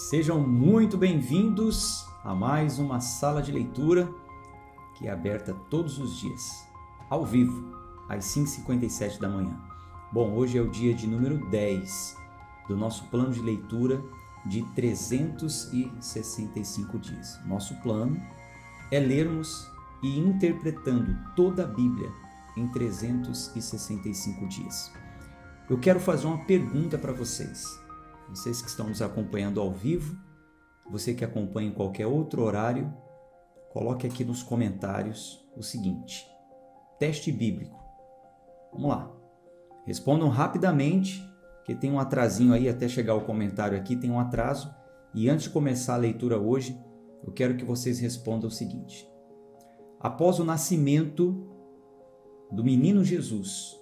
Sejam muito bem-vindos a mais uma sala de leitura que é aberta todos os dias, ao vivo, às 5h57 da manhã. Bom, hoje é o dia de número 10 do nosso plano de leitura de 365 dias. Nosso plano é lermos e interpretando toda a Bíblia em 365 dias. Eu quero fazer uma pergunta para vocês que estão nos acompanhando ao vivo, você que acompanha em qualquer outro horário, coloque aqui nos comentários o seguinte: teste bíblico. Vamos lá. Respondam rapidamente, que tem um atrasinho aí, até chegar o comentário aqui, tem um atraso. E antes de começar a leitura hoje, eu quero que vocês respondam o seguinte: após o nascimento do menino Jesus,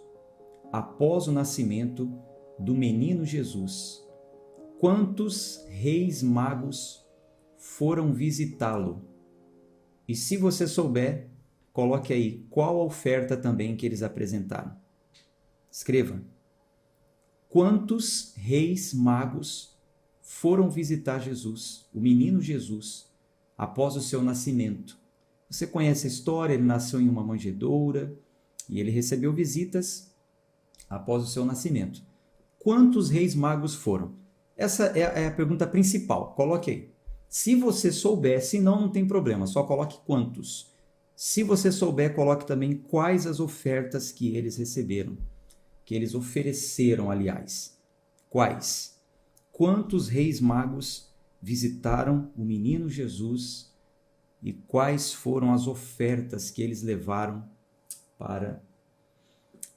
quantos reis magos foram visitá-lo? E se você souber, coloque aí qual a oferta também que eles apresentaram. Escreva: quantos reis magos foram visitar Jesus, o menino Jesus, após o seu nascimento? Você conhece a história, ele nasceu em uma manjedoura e ele recebeu visitas após o seu nascimento. Quantos reis magos foram? Essa é a pergunta principal, coloque aí. Se você souber, se não, não tem problema, só coloque quantos. Se você souber, coloque também quais as ofertas que eles receberam, que eles ofereceram, aliás. Quais? Quantos reis magos visitaram o menino Jesus e quais foram as ofertas que eles levaram para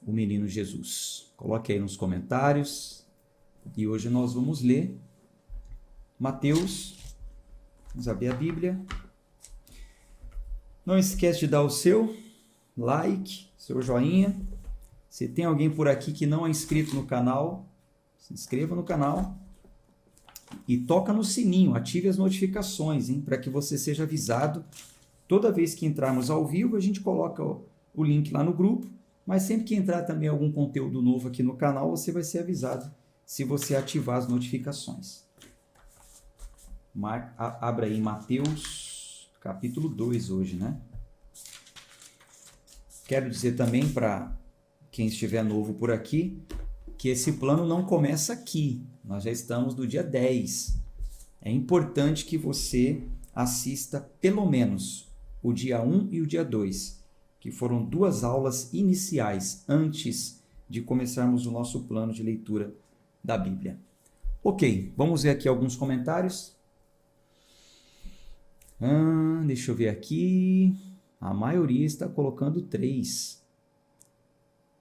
o menino Jesus? Coloque aí nos comentários. E hoje nós vamos ler Mateus. Vamos abrir a Bíblia. Não esquece de dar o seu like, seu joinha. Se tem alguém por aqui que não é inscrito no canal, se inscreva no canal e toca no sininho, ative as notificações, para que você seja avisado. Toda vez que entrarmos ao vivo, a gente coloca o link lá no grupo, mas sempre que entrar também algum conteúdo novo aqui no canal, você vai ser avisado se você ativar as notificações. Abra aí Mateus capítulo 2 hoje, né? Quero dizer também para quem estiver novo por aqui, que esse plano não começa aqui. Nós já estamos no dia 10. É importante que você assista pelo menos o dia 1 e o dia 2, que foram 2 aulas iniciais antes de começarmos o nosso plano de leitura da Bíblia. Ok, vamos ver aqui alguns comentários. Deixa eu ver aqui. A maioria está colocando 3.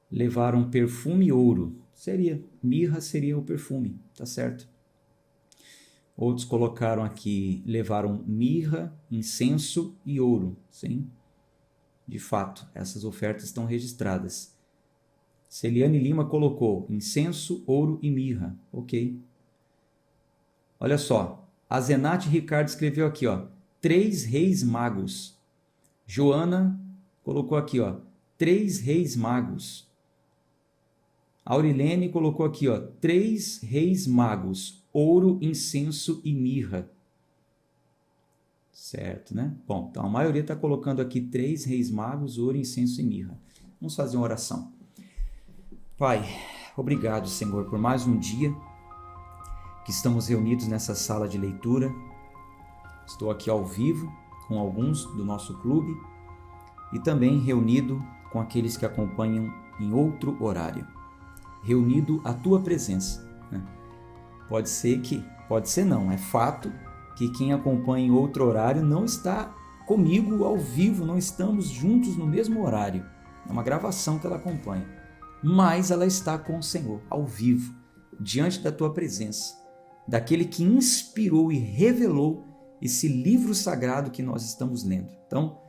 Levaram perfume e ouro. Mirra seria o perfume, tá certo? Outros colocaram aqui, levaram mirra, incenso e ouro. Sim, de fato, essas ofertas estão registradas. Celiane Lima colocou incenso, ouro e mirra. Ok. Olha só, a Zenate Ricardo escreveu aqui, 3 reis magos. Joana colocou aqui, 3 reis magos. Aurilene colocou aqui, 3 reis magos, ouro, incenso e mirra. Certo, né? Bom, então a maioria está colocando aqui 3 reis magos, ouro, incenso e mirra. Vamos fazer uma oração. Pai, obrigado, Senhor, por mais um dia que estamos reunidos nessa sala de leitura. Estou aqui ao vivo com alguns do nosso clube e também reunido com aqueles que acompanham em outro horário. Reunido à tua presença. Pode ser não, é fato que quem acompanha em outro horário não está comigo ao vivo, não estamos juntos no mesmo horário. É uma gravação que ela acompanha. Mas ela está com o Senhor, ao vivo, diante da tua presença, daquele que inspirou e revelou esse livro sagrado que nós estamos lendo. Então,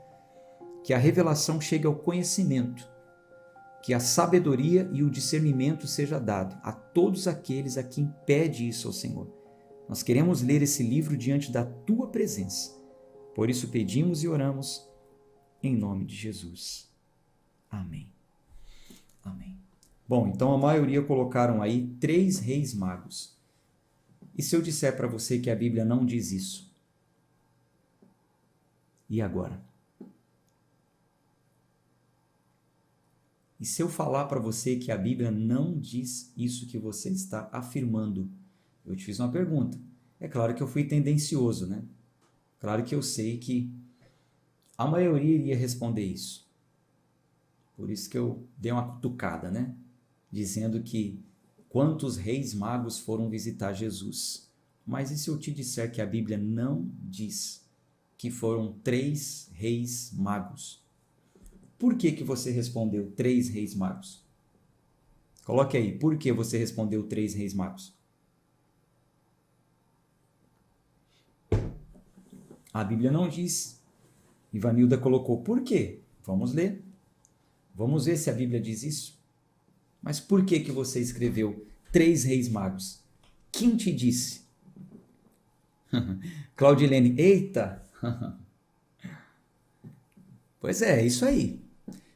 que a revelação chegue ao conhecimento, que a sabedoria e o discernimento seja dado a todos aqueles a quem pede isso ao Senhor. Nós queremos ler esse livro diante da tua presença. Por isso pedimos e oramos em nome de Jesus. Amém. Amém. Bom, então a maioria colocaram aí 3 reis magos. E se eu disser para você que a Bíblia não diz isso? E agora? E se eu falar para você que a Bíblia não diz isso que você está afirmando? Eu te fiz uma pergunta. É claro que eu fui tendencioso, né? Claro que eu sei que a maioria iria responder isso. Por isso que eu dei uma cutucada, né? Dizendo que quantos reis magos foram visitar Jesus? Mas e se eu te disser que a Bíblia não diz que foram 3 reis magos? Por que que você respondeu 3 reis magos? Coloque aí, por que você respondeu 3 reis magos? A Bíblia não diz. Ivanilda colocou, por quê? Vamos ler. Vamos ver se a Bíblia diz isso. Mas por que que você escreveu 3 reis magos? Quem te disse? Claudilene, eita! Pois é isso aí.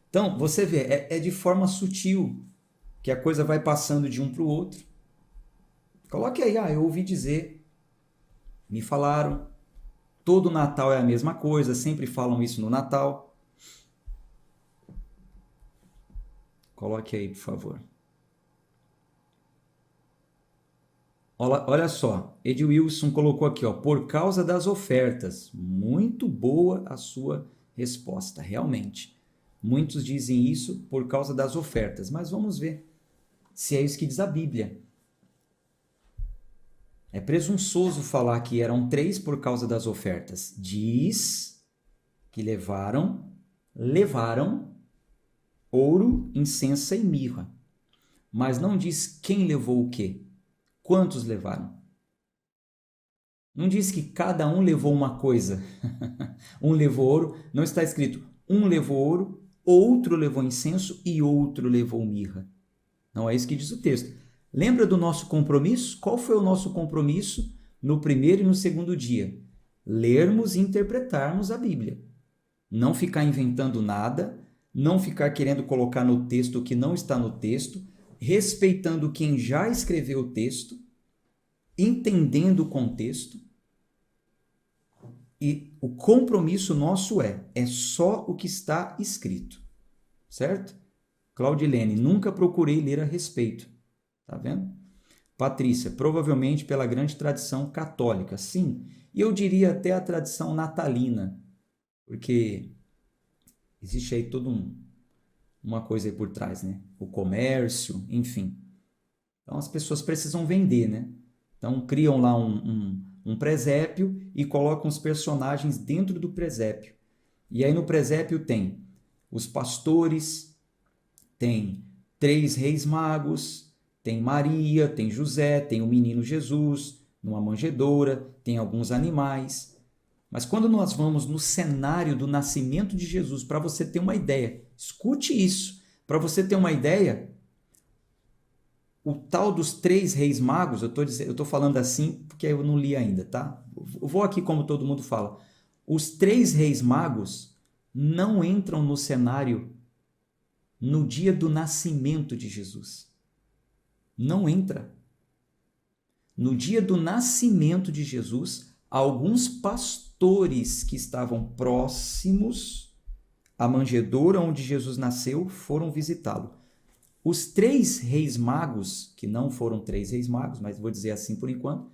Então, você vê, é de forma sutil que a coisa vai passando de um para o outro. Coloque aí, eu ouvi dizer, me falaram, todo Natal é a mesma coisa, sempre falam isso no Natal. Coloque aí, por favor. Olha só, Edwilson colocou aqui, por causa das ofertas. Muito boa a sua resposta, realmente. Muitos dizem isso por causa das ofertas, mas vamos ver se é isso que diz a Bíblia. É presunçoso falar que eram 3 por causa das ofertas. Diz que levaram ouro, incenso e mirra. Mas não diz quem levou o quê. Quantos levaram? Não diz que cada um levou uma coisa. Um levou ouro, não está escrito um levou ouro, outro levou incenso e outro levou mirra. Não é isso que diz o texto. Lembra do nosso compromisso? Qual foi o nosso compromisso no primeiro e no segundo dia? Lermos e interpretarmos a Bíblia. Não ficar inventando nada, não ficar querendo colocar no texto o que não está no texto, respeitando quem já escreveu o texto, entendendo o contexto. E o compromisso nosso é só o que está escrito, certo? Claudilene, nunca procurei ler a respeito, tá vendo? Patrícia, provavelmente pela grande tradição católica, sim, e eu diria até a tradição natalina, porque existe aí toda uma coisa aí por trás, né? O comércio, enfim. Então as pessoas precisam vender, né? Então criam lá um presépio e colocam os personagens dentro do presépio. E aí no presépio tem os pastores, tem 3 reis magos, tem Maria, tem José, tem o menino Jesus, numa manjedoura, tem alguns animais. Mas quando nós vamos no cenário do nascimento de Jesus, para você ter uma ideia, escute isso, para você ter uma ideia, o tal dos 3 reis magos, eu estou falando assim porque eu não li ainda, tá? Eu vou aqui como todo mundo fala. Os 3 reis magos não entram no cenário no dia do nascimento de Jesus. Não entra. No dia do nascimento de Jesus, alguns pastores que estavam próximos à manjedoura onde Jesus nasceu foram visitá-lo. Os 3 reis magos, que não foram 3 reis magos, mas vou dizer assim por enquanto,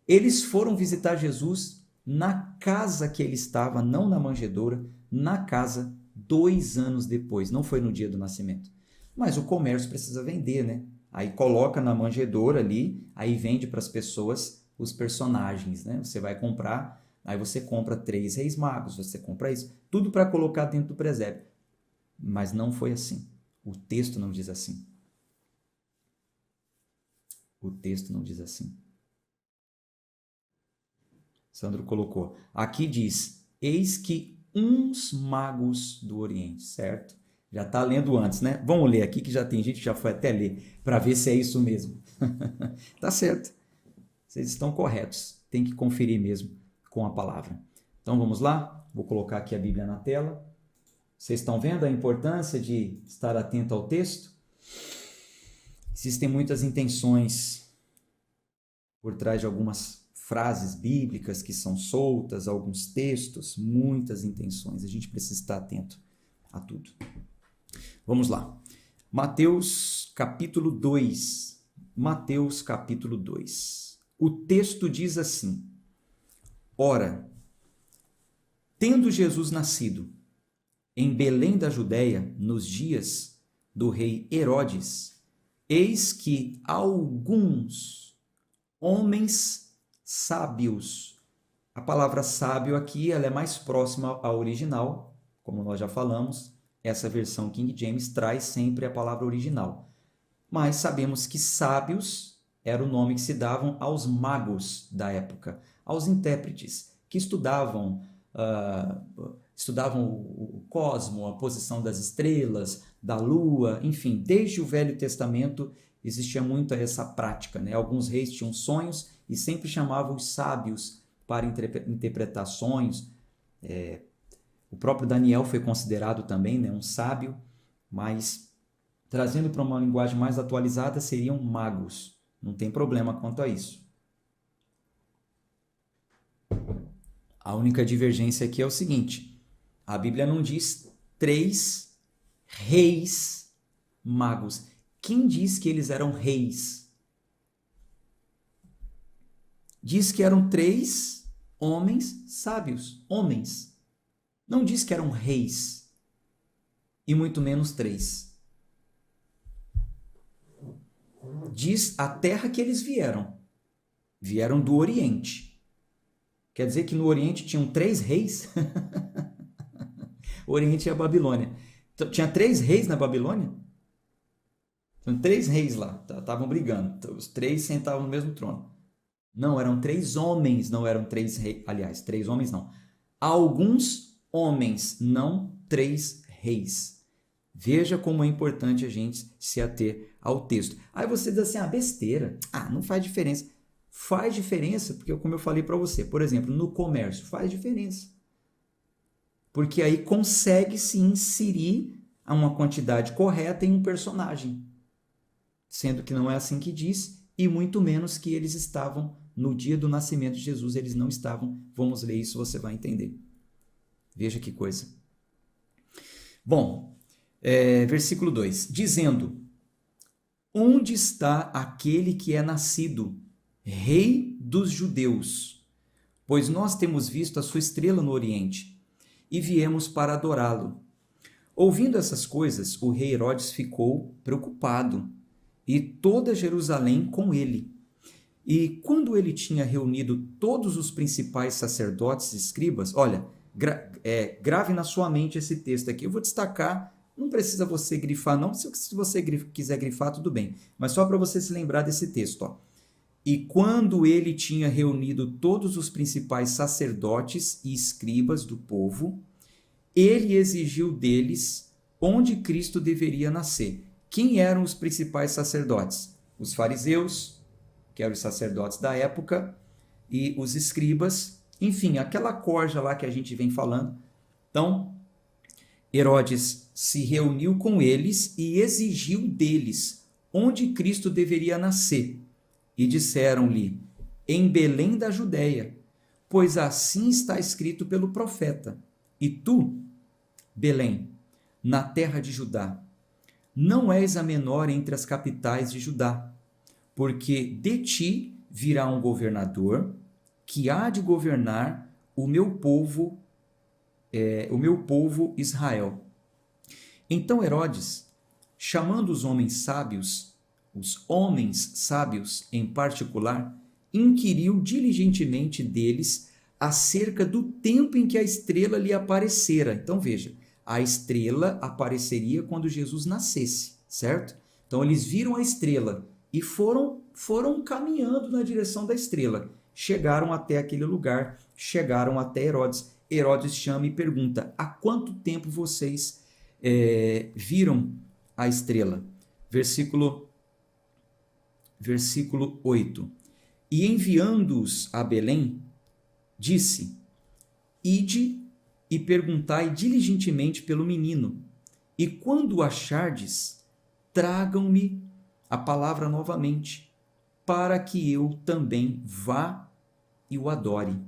eles foram visitar Jesus na casa que ele estava, não na manjedoura, na casa 2 anos depois, não foi no dia do nascimento. Mas o comércio precisa vender, né? Aí coloca na manjedoura ali, aí vende para as pessoas os personagens, né? Você vai comprar, aí você compra 3 reis magos, você compra isso, tudo para colocar dentro do presépio. Mas não foi assim. O texto não diz assim. O texto não diz assim. Sandro colocou. Aqui diz, eis que uns magos do Oriente, certo? Já está lendo antes, né? Vamos ler aqui que já tem gente que já foi até ler, para ver se é isso mesmo. Tá certo. Vocês estão corretos. Tem que conferir mesmo com a palavra. Então vamos lá? Vou colocar aqui a Bíblia na tela. Vocês estão vendo a importância de estar atento ao texto? Existem muitas intenções por trás de algumas frases bíblicas que são soltas, alguns textos, muitas intenções. A gente precisa estar atento a tudo. Vamos lá. Mateus capítulo 2. Mateus capítulo 2. O texto diz assim: Ora, tendo Jesus nascido em Belém da Judéia, nos dias do rei Herodes, eis que alguns homens sábios, a palavra sábio aqui ela é mais próxima ao original, como nós já falamos, essa versão King James traz sempre a palavra original. Mas sabemos que sábios era o nome que se davam aos magos da época, aos intérpretes, que estudavam o cosmo, a posição das estrelas, da lua, enfim, desde o Velho Testamento existia muito essa prática, né? Alguns reis tinham sonhos e sempre chamavam os sábios para interpretar sonhos. O próprio Daniel foi considerado também, né, um sábio, mas trazendo para uma linguagem mais atualizada seriam magos. Não tem problema quanto a isso. A única divergência aqui é o seguinte: a Bíblia não diz 3 reis magos. Quem diz que eles eram reis? Diz que eram 3 homens sábios. Homens. Não diz que eram reis. E muito menos 3. Diz a terra que eles vieram. Vieram do Oriente. Quer dizer que no Oriente tinham 3 reis? O Oriente é a Babilônia. Então, tinha 3 reis na Babilônia? Tinham 3 reis lá, estavam brigando. Então, os 3 sentavam no mesmo trono. Não, eram 3 homens, não eram 3 reis. Aliás, 3 homens não. Alguns homens, não 3 reis. Veja como é importante a gente se ater ao texto. Aí você diz assim, besteira. Não faz diferença. Faz diferença, porque como eu falei para você, por exemplo, no comércio, faz diferença. Porque aí consegue-se inserir uma quantidade correta em um personagem. Sendo que não é assim que diz, e muito menos que eles estavam, no dia do nascimento de Jesus, eles não estavam. Vamos ler isso, você vai entender. Veja que coisa. Bom, versículo 2. Dizendo, onde está aquele que é nascido, Rei dos Judeus? Pois nós temos visto a sua estrela no Oriente, e viemos para adorá-lo. Ouvindo essas coisas, o rei Herodes ficou preocupado, e toda Jerusalém com ele. E quando ele tinha reunido todos os principais sacerdotes e escribas, olha, grave na sua mente esse texto aqui. Eu vou destacar, não precisa você grifar não, se você quiser grifar tudo bem, mas só para você se lembrar desse texto. Ó. E quando ele tinha reunido todos os principais sacerdotes e escribas do povo, ele exigiu deles onde Cristo deveria nascer. Quem eram os principais sacerdotes? Os fariseus, que eram os sacerdotes da época, e os escribas, enfim, aquela corja lá que a gente vem falando. Então, Herodes se reuniu com eles e exigiu deles onde Cristo deveria nascer. E disseram-lhe, em Belém da Judéia, pois assim está escrito pelo profeta. E tu, Belém, na terra de Judá, não és a menor entre as capitais de Judá, porque de ti virá um governador que há de governar o meu povo Israel. Então Herodes, chamando os homens sábios em particular, inquiriu diligentemente deles acerca do tempo em que a estrela lhe aparecera. Então veja, a estrela apareceria quando Jesus nascesse, certo? Então eles viram a estrela e foram caminhando na direção da estrela. Chegaram até aquele lugar, chegaram até Herodes. Herodes chama e pergunta, há quanto tempo vocês viram a estrela? Versículo 8. E enviando-os a Belém, disse, ide e perguntai diligentemente pelo menino, e quando o achardes, tragam-me a palavra novamente. para que eu também vá e o adore.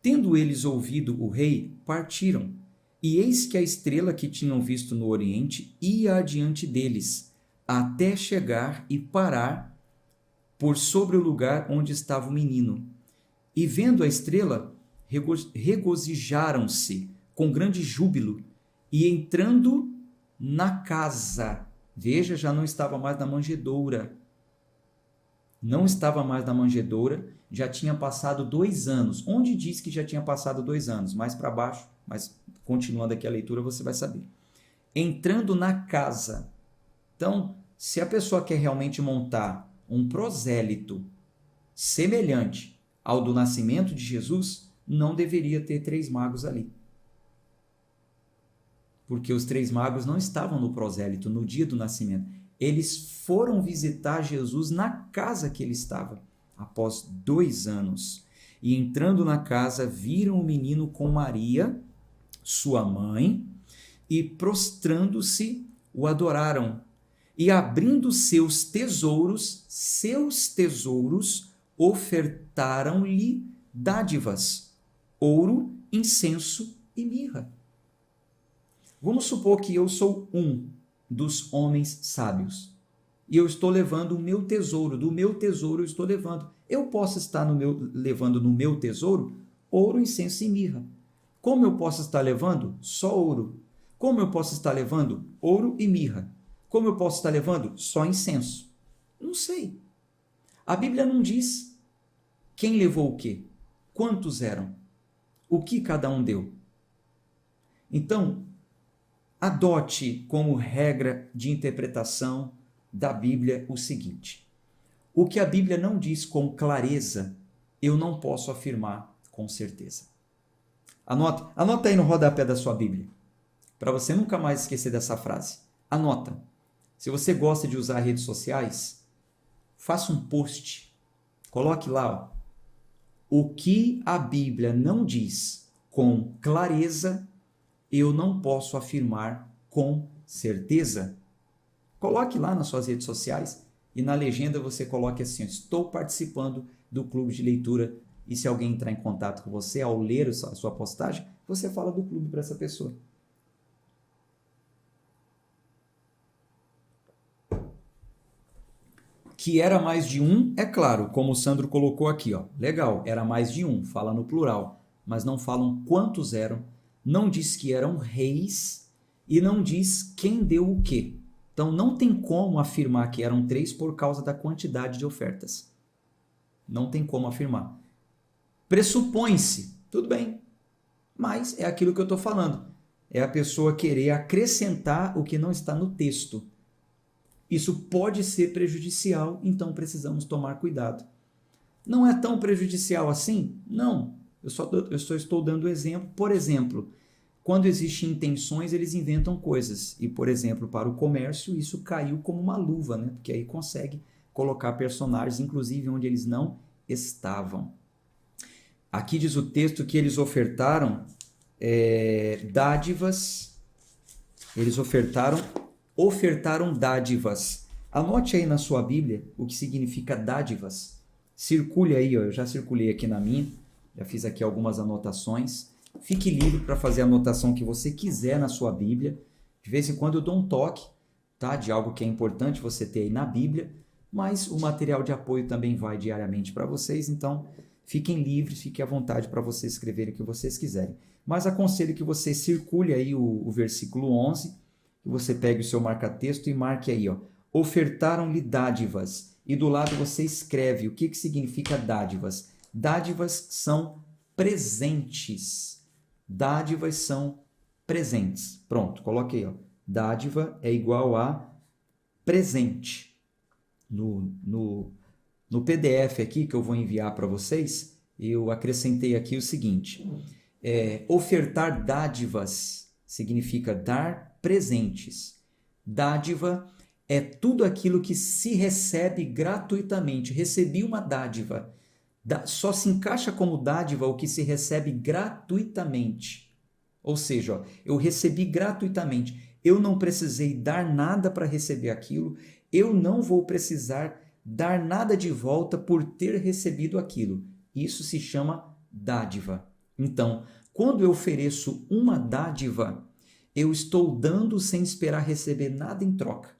Tendo eles ouvido o rei, partiram, e eis que a estrela que tinham visto no oriente ia adiante deles, até chegar e parar por sobre o lugar onde estava o menino. E vendo a estrela, regozijaram-se com grande júbilo, e entrando na casa, veja, já não estava mais na manjedoura. Não estava mais na manjedoura, já tinha passado 2 anos. Onde diz que já tinha passado 2 anos? Mais para baixo, mas continuando aqui a leitura você vai saber. Entrando na casa. Então, se a pessoa quer realmente montar um prosélito semelhante ao do nascimento de Jesus, não deveria ter 3 magos ali. Porque os 3 magos não estavam no prosélito no dia do nascimento. Eles foram visitar Jesus na casa que ele estava, após 2 anos. E entrando na casa, viram o menino com Maria, sua mãe, e prostrando-se, o adoraram. E abrindo seus tesouros, ofertaram-lhe dádivas, ouro, incenso e mirra. Vamos supor que eu sou um dos homens sábios e eu estou levando o meu tesouro, do meu tesouro eu estou levando. Eu posso estar levando no meu tesouro ouro, incenso e mirra. Como eu posso estar levando? Só ouro. Como eu posso estar levando? Ouro e mirra. Como eu posso estar levando? Só incenso. Não sei. A Bíblia não diz quem levou o quê, quantos eram, o que cada um deu. Então, adote como regra de interpretação da Bíblia o seguinte: o que a Bíblia não diz com clareza, eu não posso afirmar com certeza. Anota aí no rodapé da sua Bíblia, para você nunca mais esquecer dessa frase. Anota. Se você gosta de usar redes sociais, faça um post, coloque lá, ó, o que a Bíblia não diz com clareza, eu não posso afirmar com certeza. Coloque lá nas suas redes sociais e na legenda você coloque assim: estou participando do clube de leitura. E se alguém entrar em contato com você ao ler a sua postagem, você fala do clube para essa pessoa. Que era mais de um, é claro, como o Sandro colocou aqui, ó. Legal, era mais de um, fala no plural, mas não falam quantos eram, não diz que eram reis e não diz quem deu o quê. Então não tem como afirmar que eram 3 por causa da quantidade de ofertas. Não tem como afirmar. Pressupõe-se, tudo bem, mas é aquilo que eu estou falando. É a pessoa querer acrescentar o que não está no texto. Isso pode ser prejudicial, então precisamos tomar cuidado. Não é tão prejudicial assim? Não. Eu só estou dando exemplo. Por exemplo, quando existem intenções, eles inventam coisas. E, por exemplo, para o comércio, isso caiu como uma luva, né? Porque aí consegue colocar personagens, inclusive, onde eles não estavam. Aqui diz o texto que eles ofertaram dádivas. Eles ofertaram dádivas. Anote aí na sua Bíblia o que significa dádivas. Circule aí, ó, eu já circulei aqui na minha, já fiz aqui algumas anotações. Fique livre para fazer a anotação que você quiser na sua Bíblia. De vez em quando eu dou um toque, tá, de algo que é importante você ter aí na Bíblia, mas o material de apoio também vai diariamente para vocês, então fiquem livres, fiquem à vontade para vocês escreverem o que vocês quiserem. Mas aconselho que você circule aí o versículo 11, que você pegue o seu marca-texto e marque aí, ó, ofertaram-lhe dádivas. E do lado você escreve o que significa dádivas. Dádivas são presentes. Dádivas são presentes. Pronto, coloquei, ó. Dádiva é igual a presente. No PDF aqui que eu vou enviar para vocês, eu acrescentei aqui o seguinte: ofertar dádivas significa dar presentes. Dádiva é tudo aquilo que se recebe gratuitamente. Recebi uma dádiva. Só se encaixa como dádiva o que se recebe gratuitamente. Ou seja, ó, eu recebi gratuitamente. Eu não precisei dar nada para receber aquilo. Eu não vou precisar dar nada de volta por ter recebido aquilo. Isso se chama dádiva. Então, quando eu ofereço uma dádiva, eu estou dando sem esperar receber nada em troca.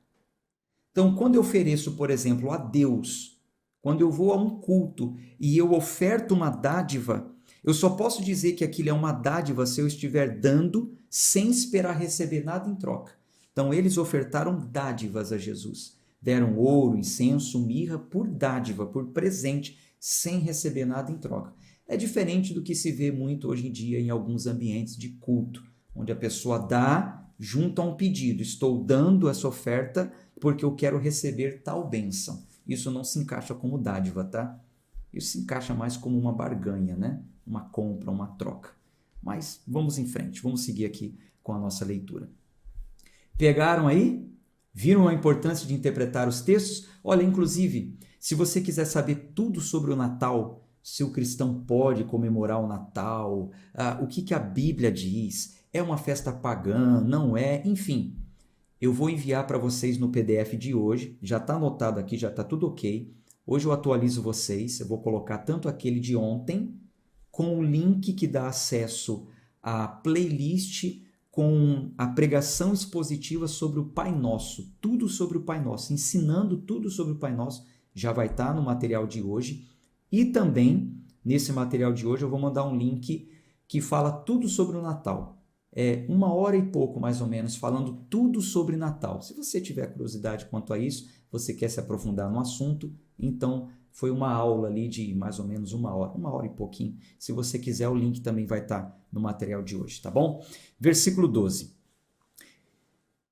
Então, quando eu ofereço, por exemplo, a Deus, quando eu vou a um culto e eu oferto uma dádiva, eu só posso dizer que aquilo é uma dádiva se eu estiver dando sem esperar receber nada em troca. Então, eles ofertaram dádivas a Jesus. Deram ouro, incenso, mirra por dádiva, por presente, sem receber nada em troca. É diferente do que se vê muito hoje em dia em alguns ambientes de culto, onde a pessoa dá junto a um pedido. Estou dando essa oferta porque eu quero receber tal bênção. Isso não se encaixa como dádiva, tá? Isso se encaixa mais como uma barganha, né? Uma compra, uma troca. Mas vamos em frente, vamos seguir aqui com a nossa leitura. Pegaram aí? Viram a importância de interpretar os textos? Olha, inclusive, se você quiser saber tudo sobre o Natal, se o cristão pode comemorar o Natal, o que a Bíblia diz, é uma festa pagã, não é, enfim, eu vou enviar para vocês no PDF de hoje, já está anotado aqui, já está tudo ok. Hoje eu atualizo vocês, eu vou colocar tanto aquele de ontem, com o link que dá acesso à playlist com a pregação expositiva sobre o Pai Nosso, tudo sobre o Pai Nosso, ensinando tudo sobre o Pai Nosso, já vai estar no material de hoje. E também, nesse material de hoje, eu vou mandar um link que fala tudo sobre o Natal. É 1 hora e pouco, mais ou menos, falando tudo sobre Natal. Se você tiver curiosidade quanto a isso, você quer se aprofundar no assunto, então foi uma aula ali de mais ou menos 1 hora e pouquinho. Se você quiser, o link também vai estar no material de hoje, tá bom? Versículo 12.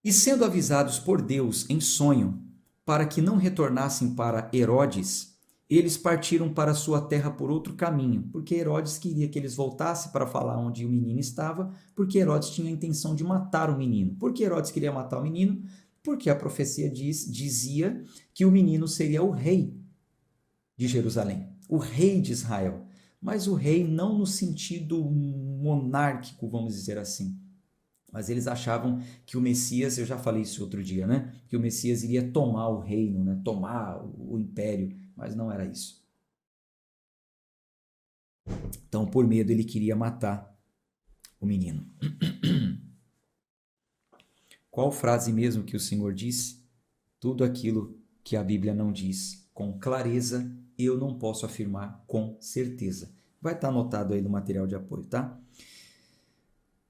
E sendo avisados por Deus em sonho, para que não retornassem para Herodes, eles partiram para sua terra por outro caminho, porque Herodes queria que eles voltassem para falar onde o menino estava, porque Herodes tinha a intenção de matar o menino. Por que Herodes queria matar o menino? Porque a profecia dizia que o menino seria o rei de Jerusalém, o rei de Israel. Mas o rei não no sentido monárquico, vamos dizer assim. Mas eles achavam que o Messias, eu já falei isso outro dia, né? Que o Messias iria tomar o reino, né? Tomar o império, mas não era isso. Então, por medo, ele queria matar o menino. Qual frase mesmo que o Senhor disse? Tudo aquilo que a Bíblia não diz com clareza, eu não posso afirmar com certeza. Vai estar anotado aí no material de apoio, tá?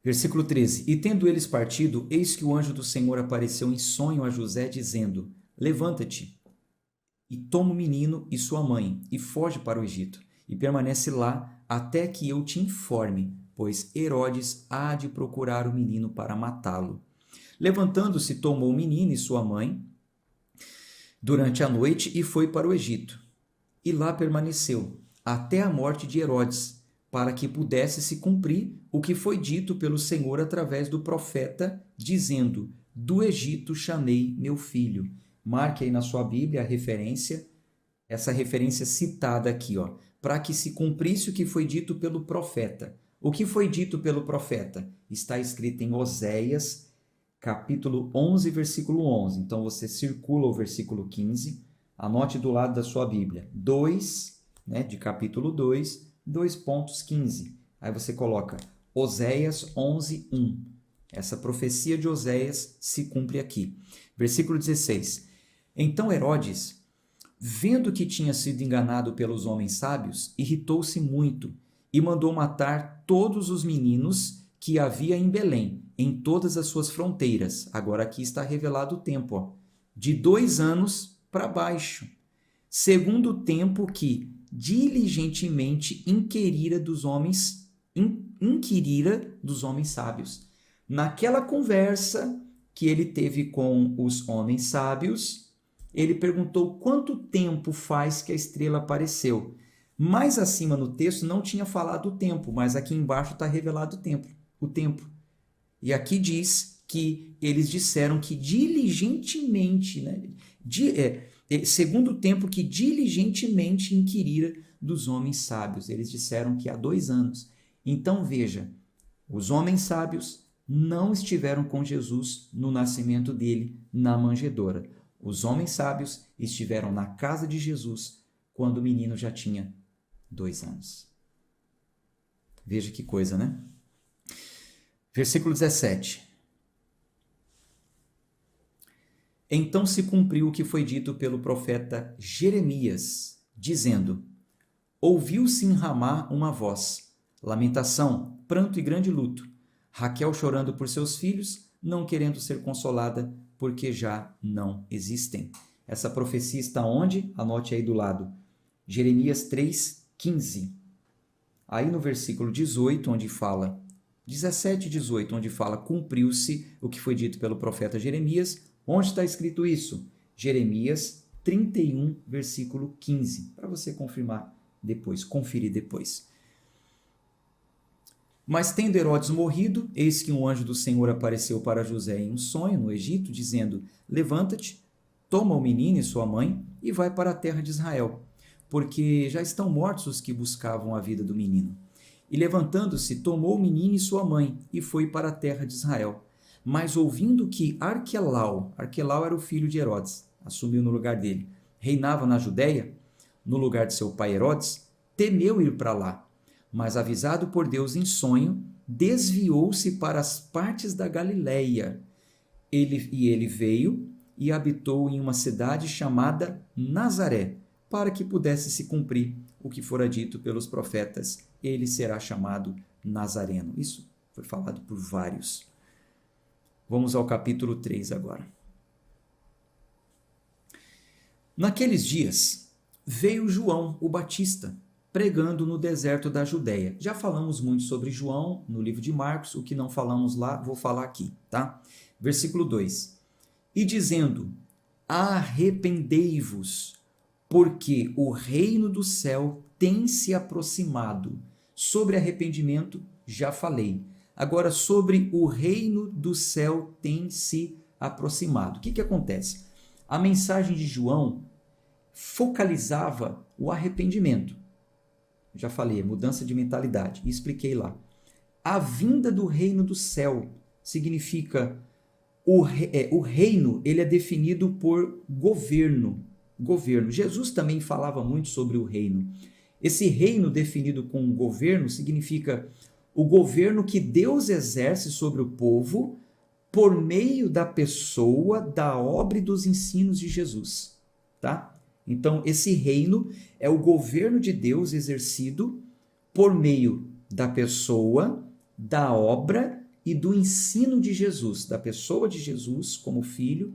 Versículo 13. E tendo eles partido, eis que o anjo do Senhor apareceu em sonho a José, dizendo: Levanta-te e toma o menino e sua mãe, e foge para o Egito, e permanece lá até que eu te informe, pois Herodes há de procurar o menino para matá-lo. Levantando-se, tomou o menino e sua mãe durante a noite e foi para o Egito. E lá permaneceu, até a morte de Herodes, para que pudesse se cumprir o que foi dito pelo Senhor através do profeta, dizendo: Do Egito chamei meu filho. Marque aí na sua Bíblia a referência, essa referência citada aqui, ó, para que se cumprisse o que foi dito pelo profeta. O que foi dito pelo profeta? Está escrito em Oséias, capítulo 11, versículo 11. Então você circula o versículo 15, anote do lado da sua Bíblia. 2, né, de capítulo 2, 2.15. Aí você coloca Oséias 11, 1. Essa profecia de Oséias se cumpre aqui. Versículo 16. Então Herodes, vendo que tinha sido enganado pelos homens sábios, irritou-se muito e mandou matar todos os meninos que havia em Belém, em todas as suas fronteiras. Agora aqui está revelado o tempo, ó, de 2 anos para baixo, segundo o tempo que diligentemente inquirira dos homens sábios. Naquela conversa que ele teve com os homens sábios, ele perguntou quanto tempo faz que a estrela apareceu. Mais acima no texto não tinha falado o tempo, mas aqui embaixo está revelado o tempo. E aqui diz que eles disseram que diligentemente, né, segundo o tempo que diligentemente inquirira dos homens sábios. Eles disseram que há 2 anos. Então veja, os homens sábios não estiveram com Jesus no nascimento dele na manjedoura. Os homens sábios estiveram na casa de Jesus quando o menino já tinha 2 anos. Veja que coisa, né? Versículo 17. Então se cumpriu o que foi dito pelo profeta Jeremias, dizendo: ouviu-se em Ramá uma voz, lamentação, pranto e grande luto, Raquel chorando por seus filhos, não querendo ser consolada, porque já não existem. Essa profecia está onde? Anote aí do lado. Jeremias 3:15. Aí no versículo 18, onde fala, 17 e 18, onde fala, cumpriu-se o que foi dito pelo profeta Jeremias. Onde está escrito isso? Jeremias 31, versículo 15, para você confirmar depois, conferir depois. Mas tendo Herodes morrido, eis que um anjo do Senhor apareceu para José em um sonho no Egito, dizendo: levanta-te, toma o menino e sua mãe e vai para a terra de Israel, porque já estão mortos os que buscavam a vida do menino. E levantando-se, tomou o menino e sua mãe e foi para a terra de Israel. Mas ouvindo que Arquelau era o filho de Herodes, assumiu no lugar dele, reinava na Judéia, no lugar de seu pai Herodes, temeu ir para lá. Mas avisado por Deus em sonho, desviou-se para as partes da Galileia. Ele veio e habitou em uma cidade chamada Nazaré, para que pudesse se cumprir o que fora dito pelos profetas: ele será chamado Nazareno. Isso foi falado por vários. Vamos ao capítulo 3 agora. Naqueles dias, veio João o Batista, pregando no deserto da Judéia. Já falamos muito sobre João no livro de Marcos, o que não falamos lá, vou falar aqui, tá? Versículo 2. E dizendo: arrependei-vos, porque o reino do céu tem se aproximado. Sobre arrependimento, já falei. Agora, sobre o reino do céu tem se aproximado. O que acontece? A mensagem de João focalizava o arrependimento. Já falei, mudança de mentalidade, e expliquei lá. A vinda do reino do céu significa o reino, ele é definido por governo. Jesus também falava muito sobre o reino. Esse reino definido com governo significa o governo que Deus exerce sobre o povo por meio da pessoa, da obra e dos ensinos de Jesus, tá? Então, esse reino é o governo de Deus exercido por meio da pessoa, da obra e do ensino de Jesus, da pessoa de Jesus como filho,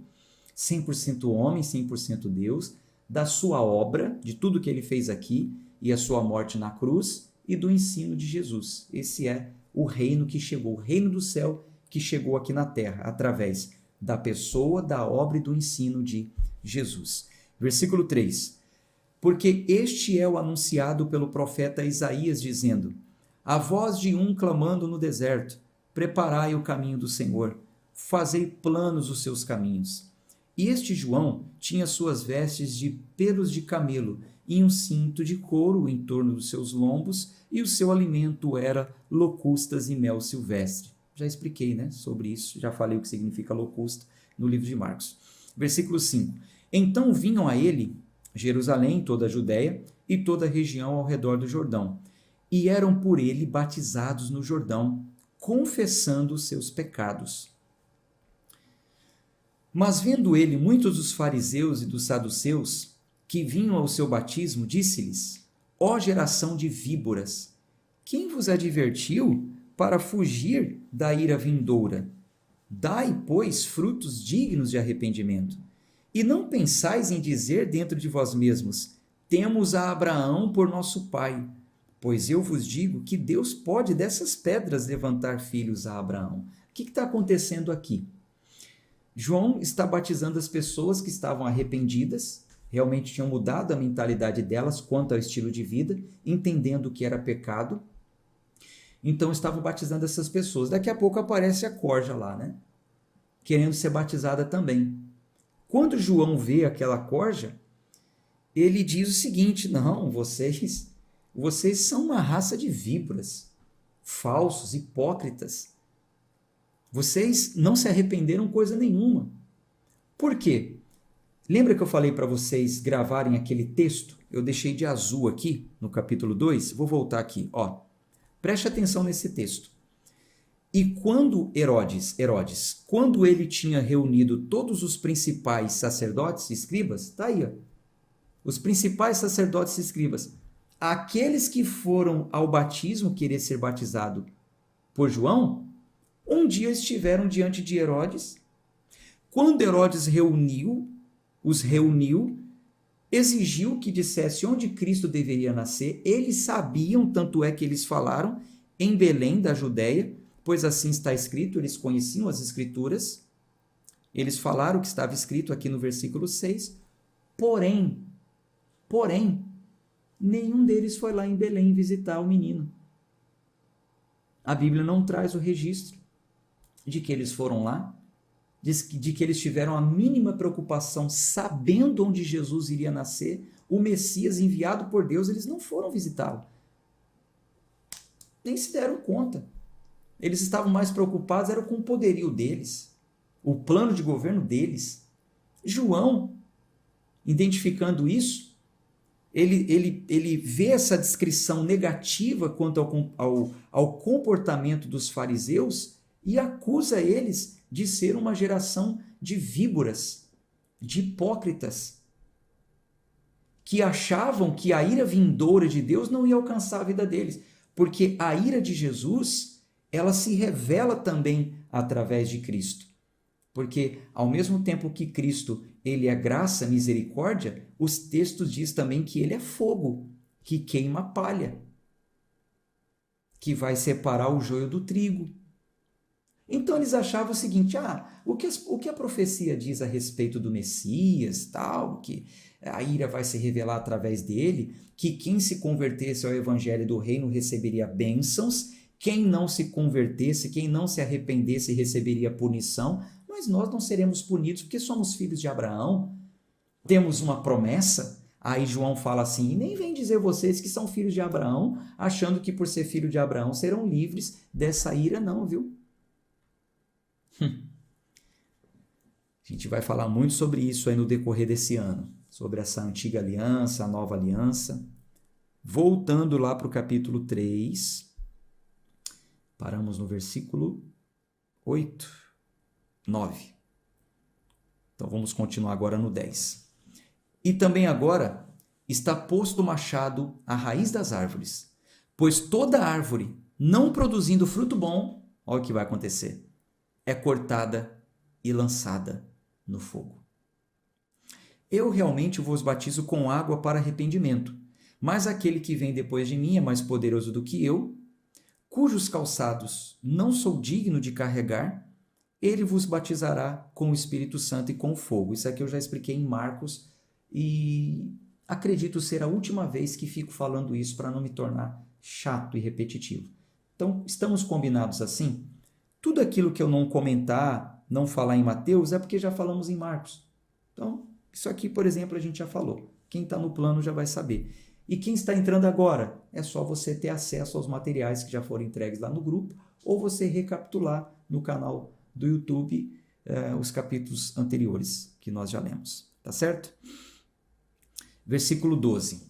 100% homem, 100% Deus, da sua obra, de tudo que ele fez aqui e a sua morte na cruz, e do ensino de Jesus. Esse é o reino que chegou, o reino do céu que chegou aqui na terra, através da pessoa, da obra e do ensino de Jesus. Versículo 3. Porque este é o anunciado pelo profeta Isaías, dizendo: a voz de um clamando no deserto, preparai o caminho do Senhor, fazei planos os seus caminhos. E este João tinha suas vestes de pelos de camelo e um cinto de couro em torno dos seus lombos, e o seu alimento era locustas e mel silvestre. Já expliquei, né, sobre isso, já falei o que significa locusta no livro de Marcos. Versículo 5. Então vinham a ele Jerusalém, toda a Judéia e toda a região ao redor do Jordão, e eram por ele batizados no Jordão, confessando os seus pecados. Mas vendo ele muitos dos fariseus e dos saduceus que vinham ao seu batismo, disse-lhes: ó geração de víboras, quem vos advertiu para fugir da ira vindoura? Dai, pois, frutos dignos de arrependimento. E não pensais em dizer dentro de vós mesmos: temos a Abraão por nosso pai. Pois eu vos digo que Deus pode dessas pedras levantar filhos a Abraão. O que está acontecendo aqui? João está batizando as pessoas que estavam arrependidas, realmente tinham mudado a mentalidade delas quanto ao estilo de vida, entendendo o que era pecado. Então estavam batizando essas pessoas. Daqui a pouco aparece a corja lá, né? Querendo ser batizada também. Quando João vê aquela corja, ele diz o seguinte: não, vocês são uma raça de víboras, falsos, hipócritas. Vocês não se arrependeram coisa nenhuma. Por quê? Lembra que eu falei para vocês gravarem aquele texto? Eu deixei de azul aqui, no capítulo 2. Vou voltar aqui, ó. Preste atenção nesse texto. E quando Herodes, quando ele tinha reunido todos os principais sacerdotes e escribas, tá aí, ó, os principais sacerdotes e escribas, aqueles que foram ao batismo querer ser batizado por João, um dia estiveram diante de Herodes. Quando Herodes os reuniu, exigiu que dissesse onde Cristo deveria nascer. Eles sabiam, tanto é que eles falaram, em Belém da Judéia, pois assim está escrito, eles conheciam as Escrituras, eles falaram o que estava escrito aqui no versículo 6, porém, nenhum deles foi lá em Belém visitar o menino. A Bíblia não traz o registro de que eles foram lá, de que eles tiveram a mínima preocupação, sabendo onde Jesus iria nascer, o Messias enviado por Deus, eles não foram visitá-lo. Nem se deram conta. Eles estavam mais preocupados era com o poderio deles, o plano de governo deles. João, identificando isso, ele vê essa descrição negativa quanto ao comportamento dos fariseus e acusa eles de ser uma geração de víboras, de hipócritas, que achavam que a ira vindoura de Deus não ia alcançar a vida deles, porque a ira de Jesus, ela se revela também através de Cristo. Porque ao mesmo tempo que Cristo, ele é graça, misericórdia, os textos diz também que ele é fogo, que queima a palha, que vai separar o joio do trigo. Então eles achavam o seguinte, o que a profecia diz a respeito do Messias, tal, que a ira vai se revelar através dele, que quem se convertesse ao evangelho do reino receberia bênçãos, quem não se convertesse, quem não se arrependesse receberia punição, mas nós não seremos punidos porque somos filhos de Abraão, temos uma promessa. Aí João fala assim, e nem vem dizer vocês que são filhos de Abraão, achando que por ser filho de Abraão serão livres dessa ira, não, viu? A gente vai falar muito sobre isso aí no decorrer desse ano, sobre essa antiga aliança, a nova aliança. Voltando lá para o capítulo 3, paramos no versículo 8, 9. Então vamos continuar agora no 10. E também agora está posto o machado à raiz das árvores, pois toda árvore não produzindo fruto bom, olha o que vai acontecer, é cortada e lançada no fogo. Eu realmente vos batizo com água para arrependimento, mas aquele que vem depois de mim é mais poderoso do que eu, cujos calçados não sou digno de carregar, ele vos batizará com o Espírito Santo e com fogo. Isso aqui eu já expliquei em Marcos e acredito ser a última vez que fico falando isso para não me tornar chato e repetitivo. Então, estamos combinados assim? Tudo aquilo que eu não comentar, não falar em Mateus, é porque já falamos em Marcos. Então, isso aqui, por exemplo, a gente já falou. Quem está no plano já vai saber. E quem está entrando agora, é só você ter acesso aos materiais que já foram entregues lá no grupo, ou você recapitular no canal do YouTube os capítulos anteriores que nós já lemos. Tá certo? Versículo 12.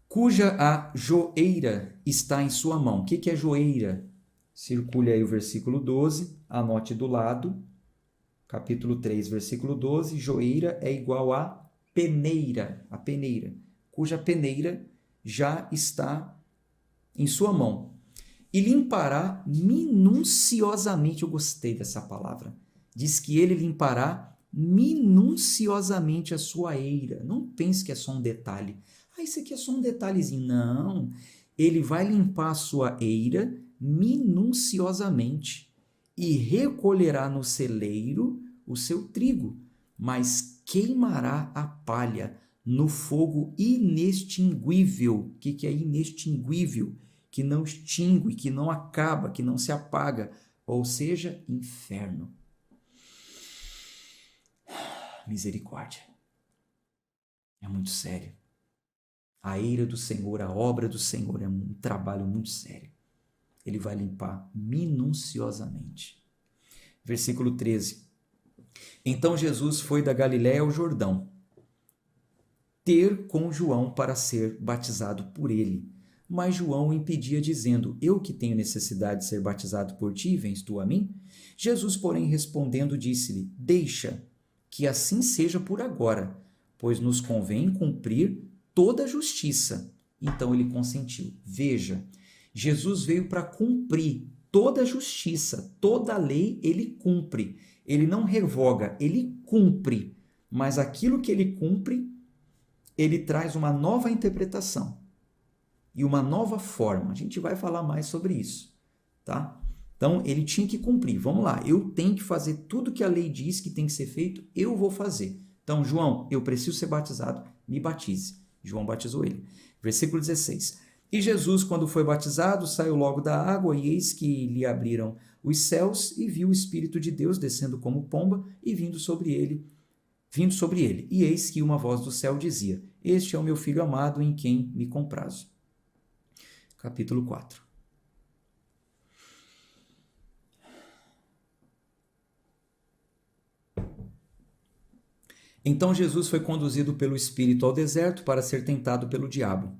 Cuja a joeira está em sua mão. O que é joeira? Circule aí o versículo 12, anote do lado, capítulo 3, versículo 12, joeira é igual a peneira, cuja peneira já está em sua mão. E limpará minuciosamente, eu gostei dessa palavra, diz que ele limpará minuciosamente a sua eira. Não pense que é só um detalhe. Isso aqui é só um detalhezinho. Não, ele vai limpar a sua eira minuciosamente e recolherá no celeiro o seu trigo, mas queimará a palha no fogo inextinguível. O que é inextinguível? Que não extingue, que não acaba, que não se apaga, ou seja, inferno. Misericórdia. É muito sério. A ira do Senhor, a obra do Senhor é um trabalho muito sério. Ele vai limpar minuciosamente. Versículo 13. Então Jesus foi da Galiléia ao Jordão, ter com João para ser batizado por ele. Mas João o impedia, dizendo: Eu que tenho necessidade de ser batizado por ti, vens tu a mim? Jesus, porém, respondendo, disse-lhe: Deixa que assim seja por agora, pois nos convém cumprir toda a justiça. Então ele consentiu. Veja, Jesus veio para cumprir toda a justiça, toda a lei ele cumpre. Ele não revoga, ele cumpre. Mas aquilo que ele cumpre, ele traz uma nova interpretação e uma nova forma. A gente vai falar mais sobre isso, tá? Então, ele tinha que cumprir. Vamos lá, eu tenho que fazer tudo que a lei diz que tem que ser feito, eu vou fazer. Então, João, eu preciso ser batizado, me batize. João batizou ele. Versículo 16. E Jesus, quando foi batizado, saiu logo da água, e eis que lhe abriram os céus, e viu o Espírito de Deus descendo como pomba e vindo sobre ele. E eis que uma voz do céu dizia: Este é o meu filho amado, em quem me comprazo. Capítulo 4. Então Jesus foi conduzido pelo Espírito ao deserto para ser tentado pelo diabo.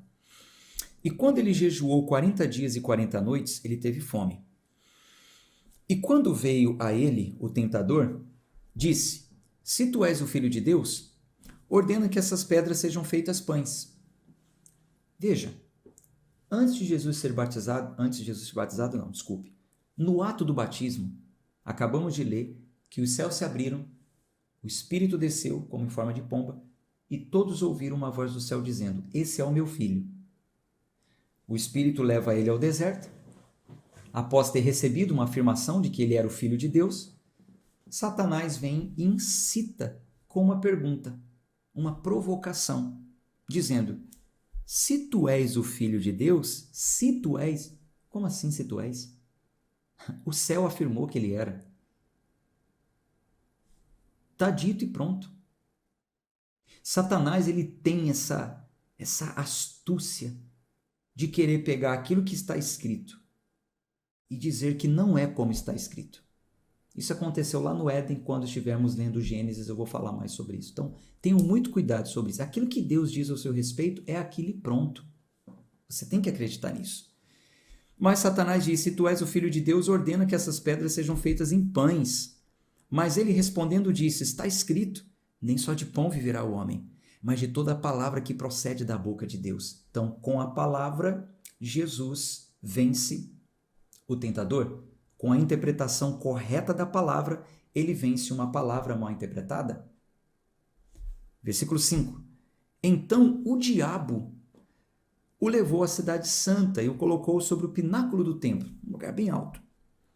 E quando ele jejuou 40 dias e 40 noites, ele teve fome. E quando veio a ele o tentador, disse: Se tu és o Filho de Deus, ordena que essas pedras sejam feitas pães. Veja, antes de Jesus ser batizado, no ato do batismo, acabamos de ler que os céus se abriram, o Espírito desceu como em forma de pomba, e todos ouviram uma voz do céu dizendo: Esse é o meu filho. O Espírito leva ele ao deserto. Após ter recebido uma afirmação de que ele era o Filho de Deus, Satanás vem e incita com uma pergunta, uma provocação, dizendo: Se tu és o Filho de Deus, se tu és... Como assim se tu és? O céu afirmou que ele era. Está dito e pronto. Satanás ele tem essa astúcia de querer pegar aquilo que está escrito e dizer que não é como está escrito. Isso aconteceu lá no Éden, quando estivermos lendo Gênesis, eu vou falar mais sobre isso. Então, tenham muito cuidado sobre isso. Aquilo que Deus diz ao seu respeito é aquilo e pronto. Você tem que acreditar nisso. Mas Satanás disse: Se tu és o Filho de Deus, ordena que essas pedras sejam feitas em pães. Mas ele respondendo disse: Está escrito, nem só de pão viverá o homem, mas de toda a palavra que procede da boca de Deus. Então, com a palavra, Jesus vence o tentador. Com a interpretação correta da palavra, ele vence uma palavra mal interpretada. Versículo 5. Então o diabo o levou à cidade santa e o colocou sobre o pináculo do templo, um lugar bem alto,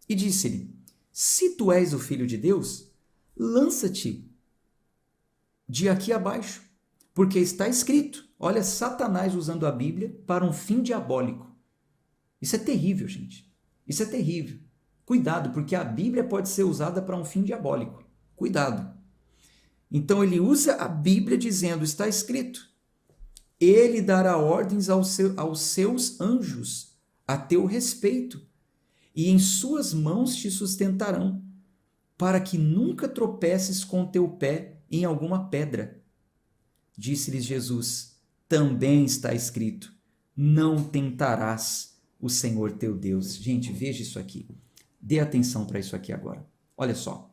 e disse-lhe: Se tu és o Filho de Deus, lança-te de aqui abaixo, porque está escrito. Olha, Satanás usando a Bíblia para um fim diabólico. Isso é terrível, gente. Isso é terrível. Cuidado, porque a Bíblia pode ser usada para um fim diabólico. Cuidado. Então ele usa a Bíblia dizendo: está escrito. Ele dará ordens aos seus anjos a teu respeito, e em suas mãos te sustentarão, para que nunca tropeces com teu pé em alguma pedra. Disse-lhes Jesus: Também está escrito: Não tentarás o Senhor teu Deus. Gente, veja isso aqui. Dê atenção para isso aqui agora. Olha só.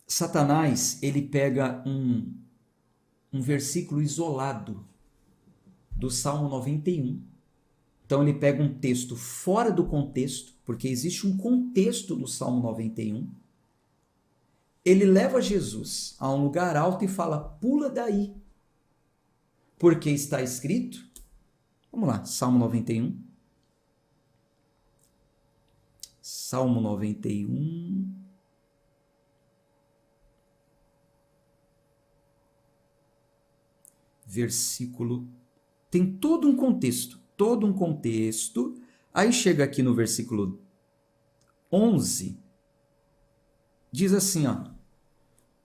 Satanás, ele pega um versículo isolado do Salmo 91. Então ele pega um texto fora do contexto, porque existe um contexto no Salmo 91. Ele leva Jesus a um lugar alto e fala: pula daí, porque está escrito. Vamos lá, Salmo 91. Salmo 91. Versículo. Tem todo um contexto. Aí chega aqui no versículo 11. Diz assim, ó: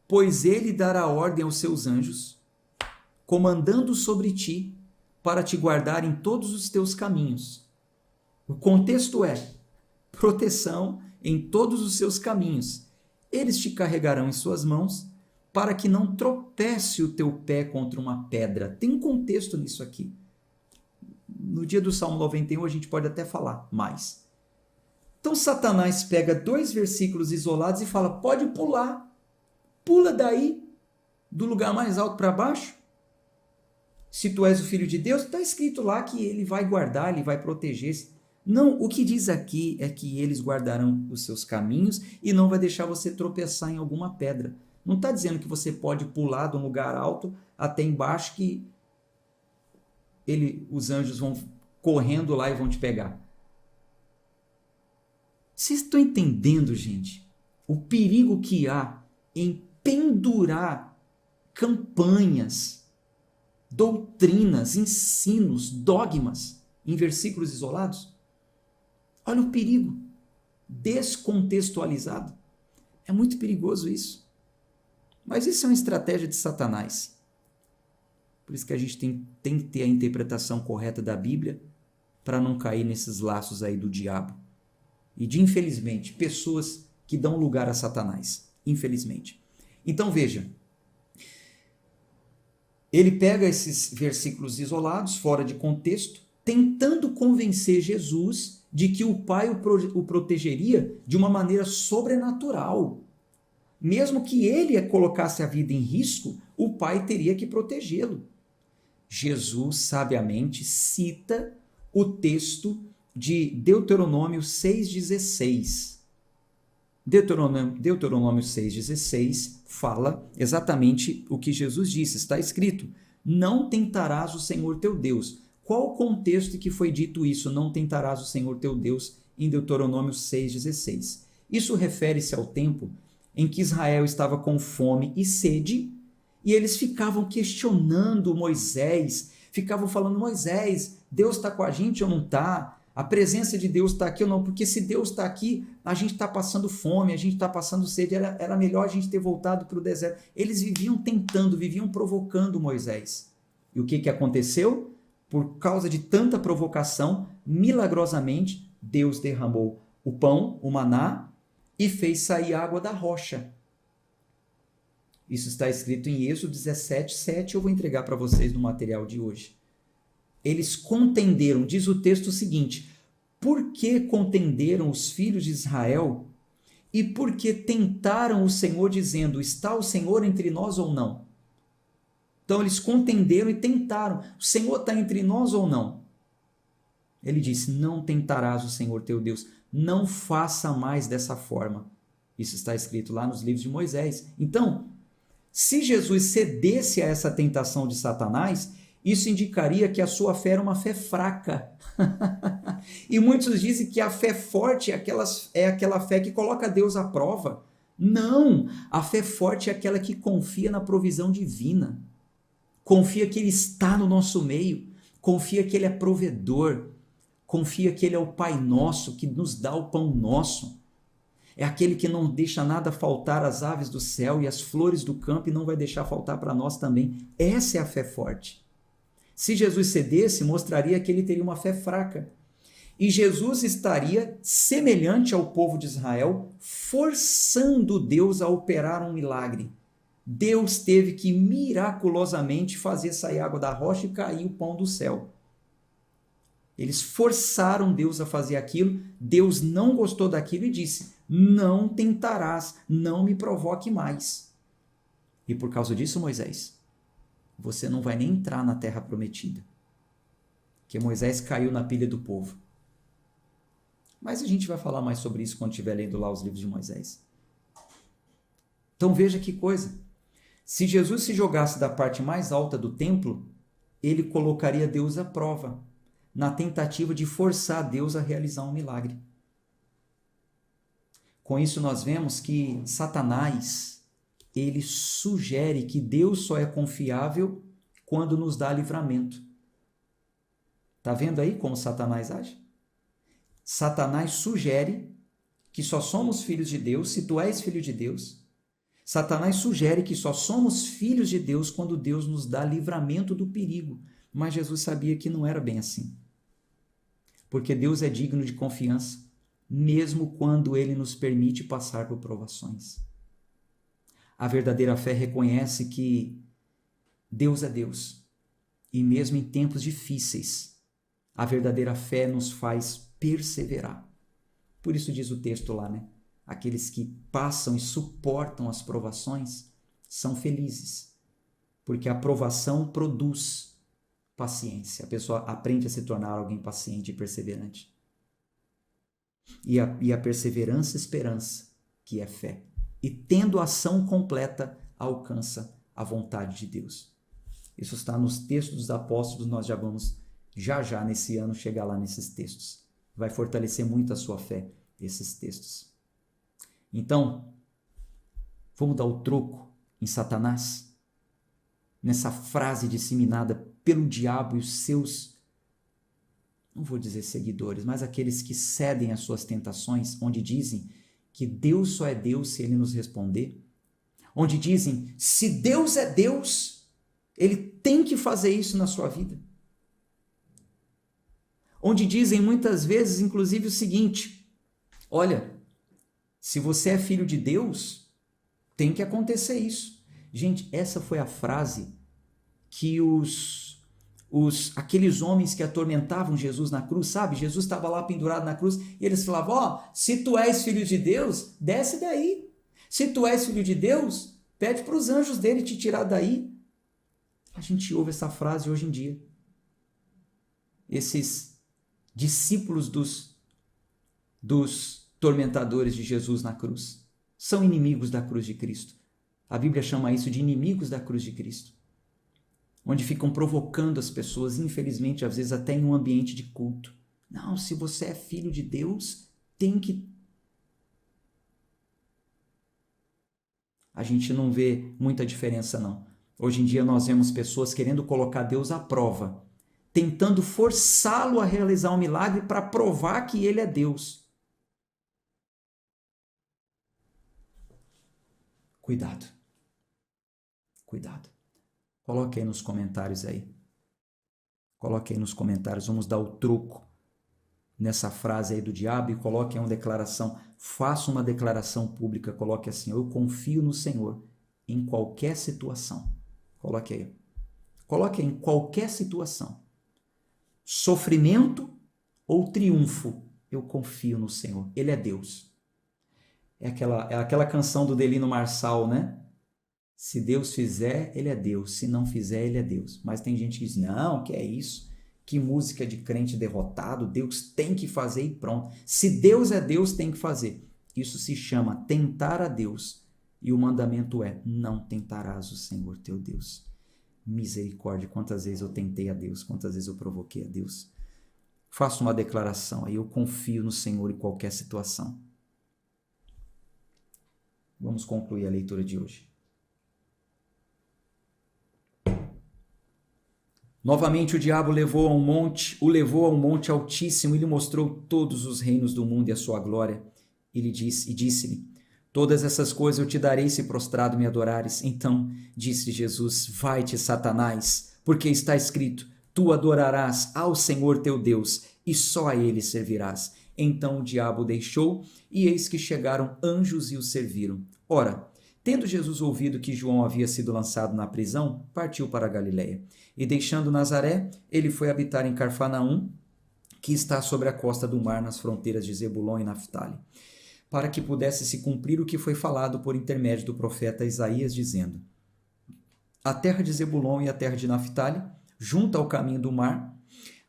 Pois ele dará ordem aos seus anjos, comandando sobre ti, para te guardar em todos os teus caminhos. O contexto é proteção, em todos os seus caminhos. Eles te carregarão em suas mãos, para que não tropece o teu pé contra uma pedra. Tem um contexto nisso aqui. No dia do Salmo 91 a gente pode até falar mais. Então Satanás pega 2 versículos isolados e fala, pode pular. Pula daí, do lugar mais alto para baixo. Se tu és o Filho de Deus, está escrito lá que ele vai guardar, ele vai proteger. Não, o que diz aqui é que eles guardarão os seus caminhos e não vai deixar você tropeçar em alguma pedra. Não está dizendo que você pode pular de um lugar alto até embaixo que os anjos vão correndo lá e vão te pegar. Vocês estão entendendo, gente? O perigo que há em pendurar campanhas, doutrinas, ensinos, dogmas em versículos isolados? Olha o perigo. Descontextualizado. É muito perigoso isso. Mas isso é uma estratégia de Satanás. Por isso que a gente tem que ter a interpretação correta da Bíblia para não cair nesses laços aí do diabo. E de, infelizmente, pessoas que dão lugar a Satanás. Infelizmente. Então veja, ele pega esses versículos isolados, fora de contexto, tentando convencer Jesus de que o Pai o protegeria de uma maneira sobrenatural. Mesmo que ele colocasse a vida em risco, o Pai teria que protegê-lo. Jesus sabiamente cita o texto de Deuteronômio 6,16. Deuteronômio 6,16 fala exatamente o que Jesus disse. Está escrito, não tentarás o Senhor teu Deus. Qual o contexto que foi dito isso? Não tentarás o Senhor teu Deus em Deuteronômio 6,16. Isso refere-se ao tempo em que Israel estava com fome e sede, e eles ficavam questionando Moisés, ficavam falando, Moisés, Deus está com a gente ou não está? A presença de Deus está aqui ou não? Porque se Deus está aqui, a gente está passando fome, a gente está passando sede, era melhor a gente ter voltado para o deserto. Eles viviam tentando, viviam provocando Moisés. E o que aconteceu? Por causa de tanta provocação, milagrosamente, Deus derramou o pão, o maná, e fez sair água da rocha. Isso está escrito em Êxodo 17:7, eu vou entregar para vocês no material de hoje. Eles contenderam, diz o texto seguinte, por que contenderam os filhos de Israel e por que tentaram o Senhor dizendo, está o Senhor entre nós ou não? Então eles contenderam e tentaram, o Senhor está entre nós ou não? Ele disse, não tentarás o Senhor teu Deus, não faça mais dessa forma. Isso está escrito lá nos livros de Moisés. Então, se Jesus cedesse a essa tentação de Satanás, isso indicaria que a sua fé era uma fé fraca. E muitos dizem que a fé forte é aquela fé que coloca Deus à prova. Não, a fé forte é aquela que confia na provisão divina. Confia que Ele está no nosso meio. Confia que Ele é provedor. Confia que Ele é o Pai nosso, que nos dá o pão nosso. É aquele que não deixa nada faltar às aves do céu e às flores do campo e não vai deixar faltar para nós também. Essa é a fé forte. Se Jesus cedesse, mostraria que ele teria uma fé fraca. E Jesus estaria semelhante ao povo de Israel, forçando Deus a operar um milagre. Deus teve que miraculosamente fazer sair água da rocha e cair o pão do céu. Eles forçaram Deus a fazer aquilo, Deus não gostou daquilo e disse, não tentarás, não me provoque mais. E por causa disso, Moisés, você não vai nem entrar na terra prometida. Porque Moisés caiu na pilha do povo. Mas a gente vai falar mais sobre isso quando estiver lendo lá os livros de Moisés. Então veja que coisa. Se Jesus se jogasse da parte mais alta do templo, ele colocaria Deus à prova, na tentativa de forçar Deus a realizar um milagre. Com isso nós vemos que Satanás, ele sugere que Deus só é confiável quando nos dá livramento. Está vendo aí como Satanás age? Satanás sugere que só somos filhos de Deus se tu és filho de Deus. Satanás sugere que só somos filhos de Deus quando Deus nos dá livramento do perigo. Mas Jesus sabia que não era bem assim. Porque Deus é digno de confiança. mesmo quando ele nos permite passar por provações. A verdadeira fé reconhece que Deus é Deus, e mesmo em tempos difíceis, a verdadeira fé nos faz perseverar. Por isso diz o texto lá, né? Aqueles que passam e suportam as provações são felizes, porque a provação produz paciência. A pessoa aprende a se tornar alguém paciente e perseverante. E a perseverança, esperança, que é fé. E tendo a ação completa, alcança a vontade de Deus. Isso está nos textos dos apóstolos, nós já vamos, já nesse ano, chegar lá nesses textos. Vai fortalecer muito a sua fé, esses textos. Então, vamos dar o troco em Satanás? Nessa frase disseminada pelo diabo e os seus, não vou dizer seguidores, mas aqueles que cedem às suas tentações, onde dizem que Deus só é Deus se Ele nos responder, onde dizem, se Deus é Deus, Ele tem que fazer isso na sua vida. Onde dizem muitas vezes, inclusive, o seguinte, olha, se você é filho de Deus, tem que acontecer isso. Gente, essa foi a frase que aqueles homens que atormentavam Jesus na cruz, sabe? Jesus estava lá pendurado na cruz e eles falavam, ó, se tu és filho de Deus, desce daí. Se tu és filho de Deus, pede para os anjos dele te tirar daí. A gente ouve essa frase hoje em dia. Esses discípulos dos tormentadores de Jesus na cruz são inimigos da cruz de Cristo. A Bíblia chama isso de inimigos da cruz de Cristo. Onde ficam provocando as pessoas, infelizmente, às vezes até em um ambiente de culto. Não, se você é filho de Deus, tem que... A gente não vê muita diferença, não. Hoje em dia nós vemos pessoas querendo colocar Deus à prova, tentando forçá-lo a realizar um milagre para provar que ele é Deus. Cuidado. Cuidado. Coloque aí nos comentários aí. Coloque aí nos comentários. Vamos dar o troco nessa frase aí do diabo e coloque aí uma declaração. Faça uma declaração pública. Coloque assim, eu confio no Senhor em qualquer situação. Coloque aí. Coloque aí em qualquer situação. Sofrimento ou triunfo, eu confio no Senhor. Ele é Deus. É aquela canção do Delino Marçal, né? Se Deus fizer, Ele é Deus. Se não fizer, Ele é Deus. Mas tem gente que diz, não, que é isso? Que música de crente derrotado. Deus tem que fazer e pronto. Se Deus é Deus, tem que fazer. Isso se chama tentar a Deus. E o mandamento é, não tentarás o Senhor teu Deus. Misericórdia, quantas vezes eu tentei a Deus, quantas vezes eu provoquei a Deus. Faça uma declaração aí, eu confio no Senhor em qualquer situação. Vamos concluir a leitura de hoje. Novamente o diabo o levou a um monte altíssimo e lhe mostrou todos os reinos do mundo e a sua glória. E disse-lhe, todas essas coisas eu te darei se prostrado me adorares. Então disse Jesus, vai-te, Satanás, porque está escrito, tu adorarás ao Senhor teu Deus e só a ele servirás. Então o diabo o deixou e eis que chegaram anjos e o serviram. Ora, tendo Jesus ouvido que João havia sido lançado na prisão, partiu para a Galiléia. E deixando Nazaré, ele foi habitar em Cafarnaum, que está sobre a costa do mar, nas fronteiras de Zebulon e Naftali, para que pudesse se cumprir o que foi falado por intermédio do profeta Isaías, dizendo, a terra de Zebulon e a terra de Naftali, junto ao caminho do mar,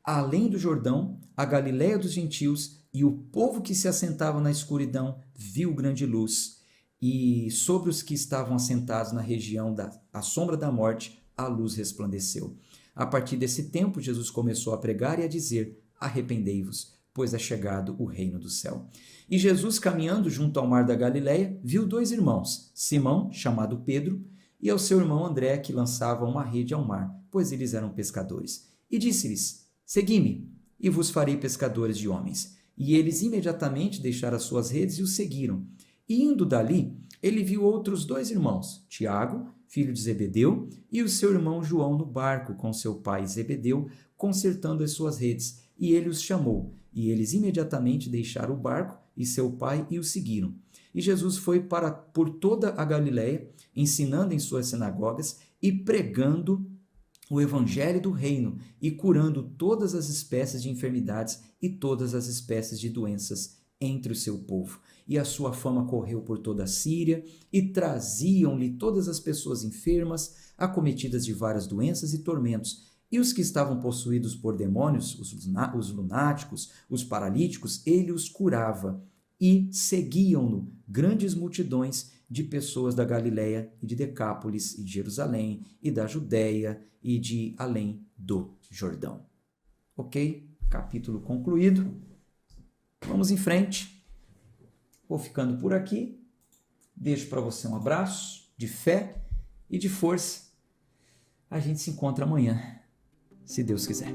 além do Jordão, a Galiléia dos gentios, e o povo que se assentava na escuridão viu grande luz, e sobre os que estavam assentados na região da sombra da morte, a luz resplandeceu. A partir desse tempo, Jesus começou a pregar e a dizer, arrependei-vos, pois é chegado o reino do céu. E Jesus, caminhando junto ao mar da Galiléia, viu dois irmãos, Simão, chamado Pedro, e ao seu irmão André, que lançava uma rede ao mar, pois eles eram pescadores. E disse-lhes, segui-me, e vos farei pescadores de homens. E eles imediatamente deixaram as suas redes e o seguiram. E indo dali, ele viu outros dois irmãos, Tiago, filho de Zebedeu, e o seu irmão João no barco com seu pai Zebedeu, consertando as suas redes. E ele os chamou, e eles imediatamente deixaram o barco e seu pai e o seguiram. E Jesus foi por toda a Galiléia, ensinando em suas sinagogas e pregando o evangelho do reino e curando todas as espécies de enfermidades e todas as espécies de doenças entre o seu povo. E a sua fama correu por toda a Síria, e traziam-lhe todas as pessoas enfermas, acometidas de várias doenças e tormentos. E os que estavam possuídos por demônios, os lunáticos, os paralíticos, ele os curava. E seguiam-no grandes multidões de pessoas da Galiléia e de Decápolis e de Jerusalém e da Judéia e de além do Jordão. Ok? Capítulo concluído. Vamos em frente. Vou ficando por aqui. Deixo para você um abraço de fé e de força. A gente se encontra amanhã, se Deus quiser.